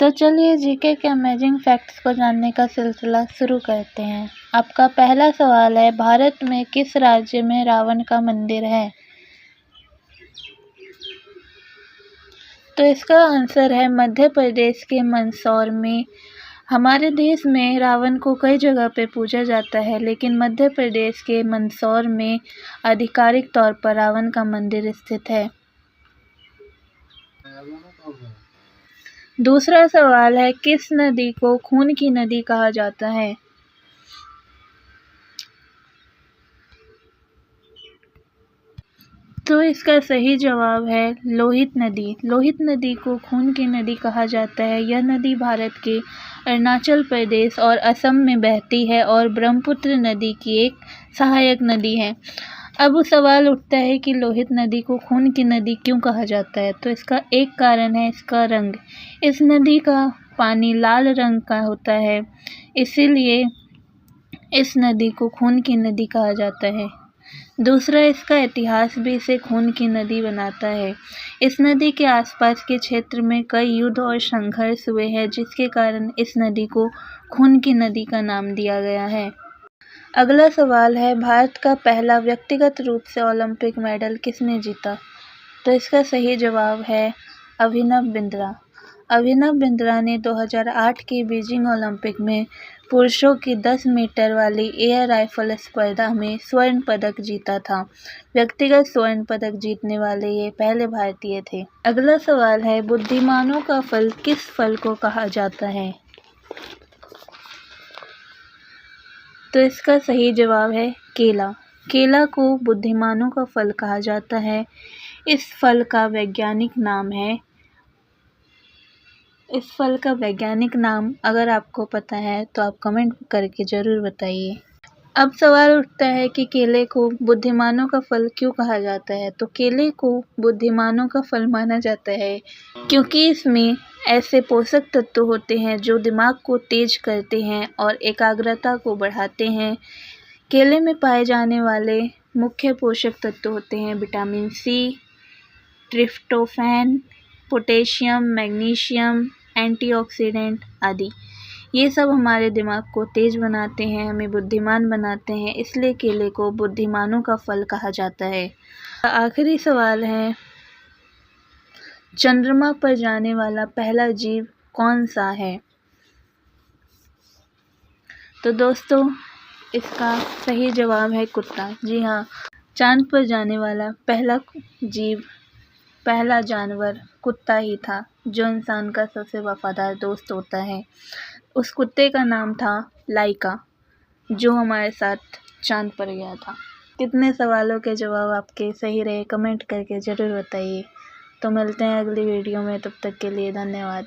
तो चलिए जीके के अमेजिंग फैक्ट्स को जानने का सिलसिला शुरू करते हैं। आपका पहला सवाल है, भारत में किस राज्य में रावण का मंदिर है? तो इसका आंसर है मध्य प्रदेश के मंदसौर में। हमारे देश में रावण को कई जगह पे पूजा जाता है, लेकिन मध्य प्रदेश के मंदसौर में आधिकारिक तौर पर रावण का मंदिर स्थित है। दूसरा सवाल है, किस नदी को खून की नदी कहा जाता है? तो इसका सही जवाब है लोहित नदी। लोहित नदी को खून की नदी कहा जाता है। यह नदी भारत के अरुणाचल प्रदेश और असम में बहती है और ब्रह्मपुत्र नदी की एक सहायक नदी है। अब सवाल उठता है कि लोहित नदी को खून की नदी क्यों कहा जाता है? तो इसका एक कारण है इसका रंग। इस नदी का पानी लाल रंग का होता है, इसीलिए इस नदी को खून की नदी कहा जाता है। दूसरा, इसका इतिहास भी इसे खून की नदी बनाता है। इस नदी के आसपास के क्षेत्र में कई युद्ध और संघर्ष हुए हैं, जिसके कारण इस नदी को खून की नदी का नाम दिया गया है। अगला सवाल है, भारत का पहला व्यक्तिगत रूप से ओलंपिक मेडल किसने जीता? तो इसका सही जवाब है अभिनव बिंद्रा। अभिनव बिंद्रा ने 2008 की बीजिंग ओलंपिक में पुरुषों की 10 मीटर वाली एयर राइफल स्पर्धा में स्वर्ण पदक जीता था। व्यक्तिगत स्वर्ण पदक जीतने वाले ये पहले भारतीय थे। अगला सवाल है, बुद्धिमानों का फल किस फल को कहा जाता है? तो इसका सही जवाब है केला। केला को बुद्धिमानों का फल कहा जाता है। इस फल का वैज्ञानिक नाम अगर आपको पता है तो आप कमेंट करके ज़रूर बताइए। अब सवाल उठता है कि केले को बुद्धिमानों का फल क्यों कहा जाता है? तो केले को बुद्धिमानों का फल माना जाता है क्योंकि इसमें ऐसे पोषक तत्व होते हैं जो दिमाग को तेज करते हैं और एकाग्रता को बढ़ाते हैं। केले में पाए जाने वाले मुख्य पोषक तत्व होते हैं vitamin C, tryptophan, potassium, magnesium, antioxidant आदि। ये सब हमारे दिमाग को तेज बनाते हैं, हमें बुद्धिमान बनाते हैं, इसलिए केले को बुद्धिमानों का फल कहा जाता है। आखिरी सवाल है, चंद्रमा पर जाने वाला पहला जीव कौन सा है? तो दोस्तों, इसका सही जवाब है कुत्ता। जी हाँ, चांद पर जाने वाला पहला जानवर कुत्ता ही था, जो इंसान का सबसे वफादार दोस्त होता है। उस कुत्ते का नाम था लाइका, जो हमारे साथ चांद पर गया था। कितने सवालों के जवाब आपके सही रहे कमेंट करके ज़रूर बताइए। तो मिलते हैं अगली वीडियो में, तब तक के लिए धन्यवाद।